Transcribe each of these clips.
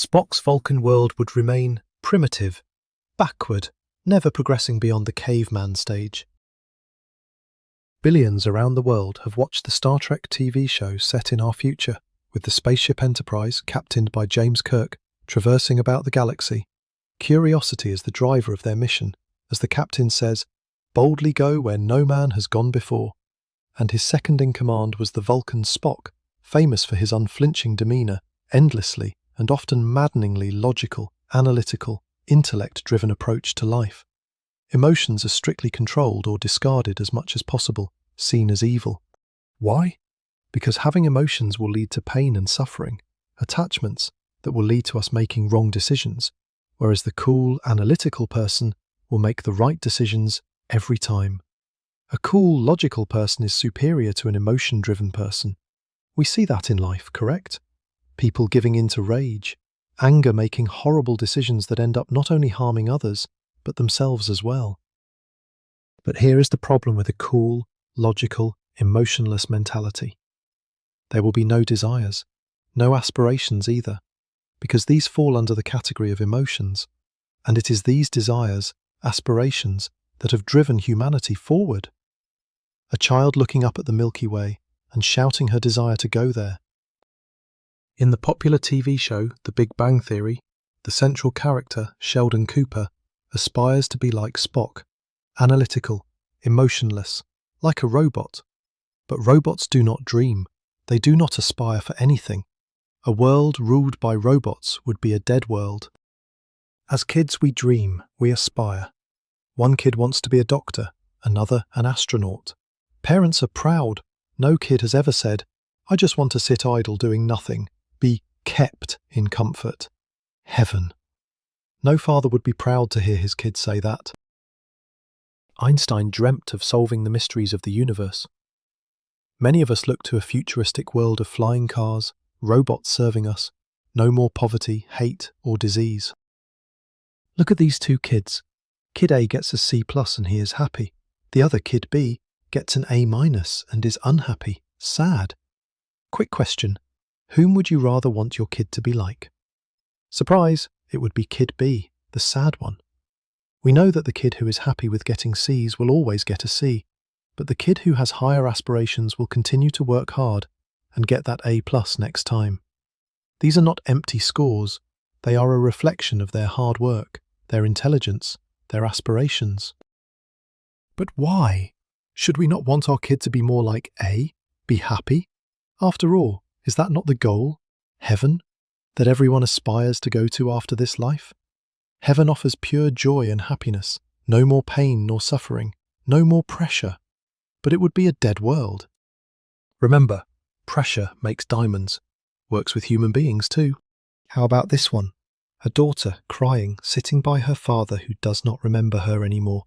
Spock's Vulcan world would remain primitive, backward, never progressing beyond the caveman stage. Billions around the world have watched the Star Trek TV show set in our future, with the spaceship Enterprise, captained by James Kirk, traversing about the galaxy. Curiosity is the driver of their mission, as the captain says, "Boldly go where no man has gone before." And his second-in-command was the Vulcan Spock, famous for his unflinching demeanour, endlessly and often maddeningly logical, analytical, intellect-driven approach to life. Emotions are strictly controlled or discarded as much as possible, seen as evil. Why? Because having emotions will lead to pain and suffering, attachments that will lead to us making wrong decisions, whereas the cool, analytical person will make the right decisions every time. A cool, logical person is superior to an emotion-driven person. We see that in life, correct? People giving in to rage, anger, making horrible decisions that end up not only harming others, but themselves as well. But here is the problem with a cool, logical, emotionless mentality. There will be no desires, no aspirations either, because these fall under the category of emotions, and it is these desires, aspirations, that have driven humanity forward. A child looking up at the Milky Way and shouting her desire to go there. In the popular TV show The Big Bang Theory, the central character, Sheldon Cooper, aspires to be like Spock, analytical, emotionless, like a robot. But robots do not dream. They do not aspire for anything. A world ruled by robots would be a dead world. As kids, we dream, we aspire. One kid wants to be a doctor, another an astronaut. Parents are proud. No kid has ever said, "I just want to sit idle doing nothing, be kept in comfort." Heaven. No father would be proud to hear his kid say that. Einstein dreamt of solving the mysteries of the universe. Many of us look to a futuristic world of flying cars, robots serving us, no more poverty, hate, or disease. Look at these two kids. Kid A gets a C+ and he is happy. The other, Kid B, gets an A- and is unhappy, sad. Quick question. Whom would you rather want your kid to be like? Surprise! It would be Kid B, the sad one. We know that the kid who is happy with getting Cs will always get a C, but the kid who has higher aspirations will continue to work hard and get that A+ next time. These are not empty scores. They are a reflection of their hard work, their intelligence, their aspirations. But why? Should we not want our kid to be more like A, be happy? After all, is that not the goal? Heaven? That everyone aspires to go to after this life? Heaven offers pure joy and happiness, no more pain nor suffering, no more pressure. But it would be a dead world. Remember, pressure makes diamonds. Works with human beings too. How about this one? A daughter crying, sitting by her father who does not remember her anymore.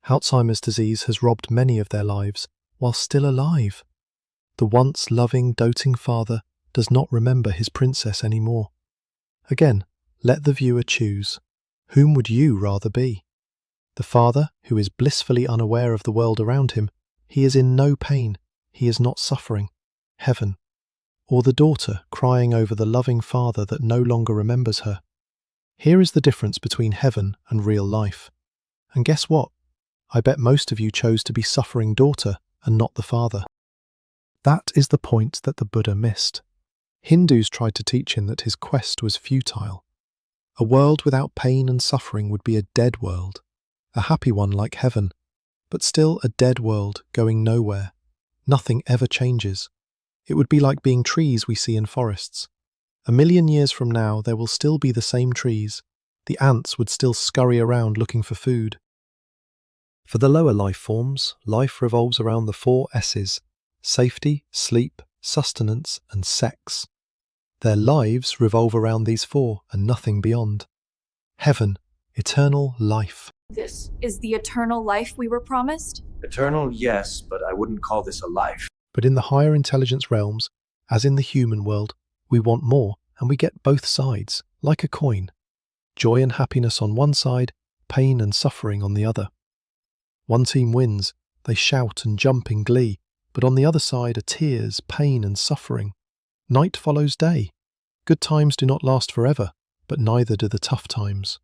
Alzheimer's disease has robbed many of their lives while still alive. The once loving, doting father does not remember his princess anymore. Again, let the viewer choose. Whom would you rather be? The father, who is blissfully unaware of the world around him, he is in no pain, he is not suffering. Heaven. Or the daughter crying over the loving father that no longer remembers her. Here is the difference between heaven and real life. And guess what? I bet most of you chose to be suffering daughter and not the father. That is the point that the Buddha missed. Hindus tried to teach him that his quest was futile. A world without pain and suffering would be a dead world, a happy one like heaven, but still a dead world going nowhere. Nothing ever changes. It would be like being trees we see in forests. 1,000,000 years from now, there will still be the same trees. The ants would still scurry around looking for food. For the lower life forms, life revolves around the 4 S's: safety, sleep, sustenance, and sex. Their lives revolve around these 4 and nothing beyond. Heaven, eternal life. This is the eternal life we were promised? Eternal, yes, but I wouldn't call this a life. But in the higher intelligence realms, as in the human world, we want more and we get both sides, like a coin. Joy and happiness on one side, pain and suffering on the other. One team wins, they shout and jump in glee, but on the other side are tears, pain and suffering. Night follows day. Good times do not last forever, but neither do the tough times.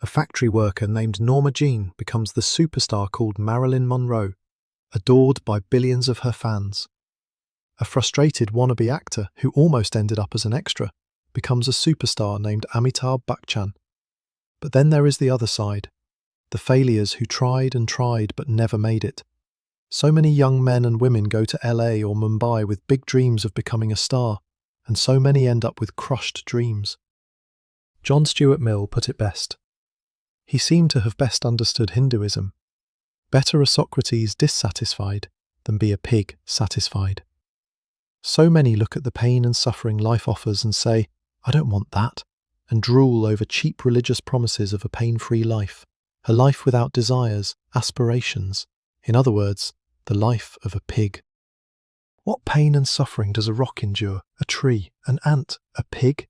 A factory worker named Norma Jean becomes the superstar called Marilyn Monroe, adored by billions of her fans. A frustrated wannabe actor who almost ended up as an extra becomes a superstar named Amitabh Bachchan. But then there is the other side, the failures who tried and tried but never made it. So many young men and women go to LA or Mumbai with big dreams of becoming a star, and so many end up with crushed dreams. John Stuart Mill put it best. He seemed to have best understood Hinduism. Better a Socrates dissatisfied than be a pig satisfied. So many look at the pain and suffering life offers and say, I don't want that, and drool over cheap religious promises of a pain-free life, a life without desires, aspirations. In other words, the life of a pig. What pain and suffering does a rock endure, a tree, an ant, a pig?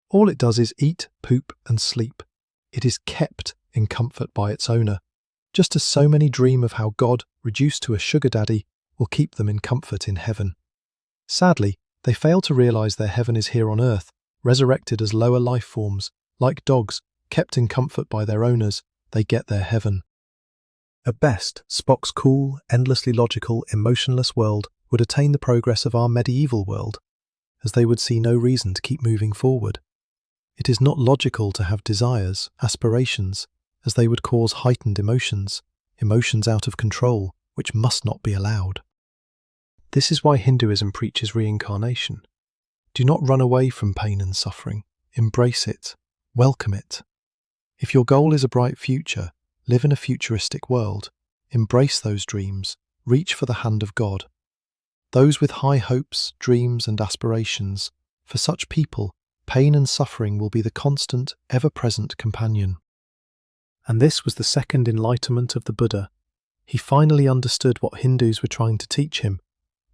All it does is eat, poop, and sleep. It is kept in comfort by its owner, just as so many dream of how God, reduced to a sugar daddy, will keep them in comfort in heaven. Sadly, they fail to realize their heaven is here on earth, resurrected as lower life forms. Like dogs, kept in comfort by their owners, they get their heaven. At best, Spock's cool, endlessly logical, emotionless world would attain the progress of our medieval world, as they would see no reason to keep moving forward. It is not logical to have desires, aspirations, as they would cause heightened emotions out of control, which must not be allowed. This is why Hinduism preaches reincarnation. Do not run away from pain and suffering. Embrace it. Welcome it. If your goal is a bright future, live in a futuristic world. Embrace those dreams. Reach for the hand of God. Those with high hopes, dreams, and aspirations, for such people, pain and suffering will be the constant, ever-present companion. And this was the second enlightenment of the Buddha. He finally understood what Hindus were trying to teach him,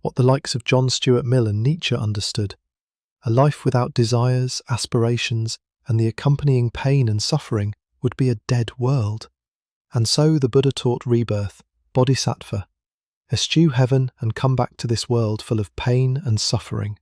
what the likes of John Stuart Mill and Nietzsche understood. A life without desires, aspirations, and the accompanying pain and suffering would be a dead world. And so the Buddha taught rebirth, bodhisattva. Eschew heaven and come back to this world full of pain and suffering.